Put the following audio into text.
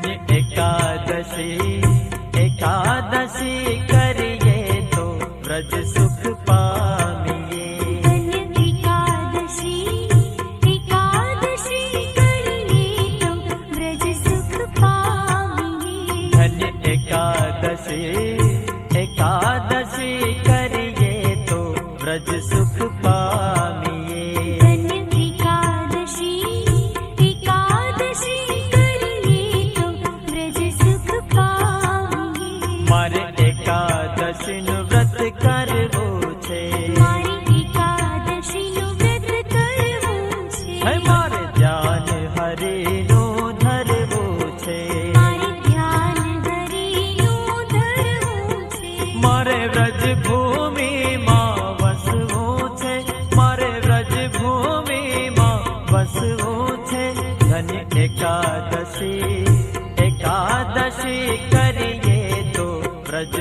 धन्य एकादशी एकादशी करिए तो व्रज सुख पामिए। धन्य एकादशी एकादशी करिए तो व्रज सुख पामिए। धन्य एकादशी एकादशी करिए तो व्रज सुख पामिए। धन्य एकादशी एकादशी करिए तो व्रज सुख पामिए। मारे एकादशी नु व्रत करवू छे, मारे एकादशी नु व्रत करवू छे। है मारे ध्यान हरि नु धरवू छे, मारे ध्यान हरि नु धरवू छे। मारे व्रज भूमि मां वसवू छे, मारे व्रज भूमि मां वसवू छे। धन्य एकादशी एकादशी करिए तो व्रज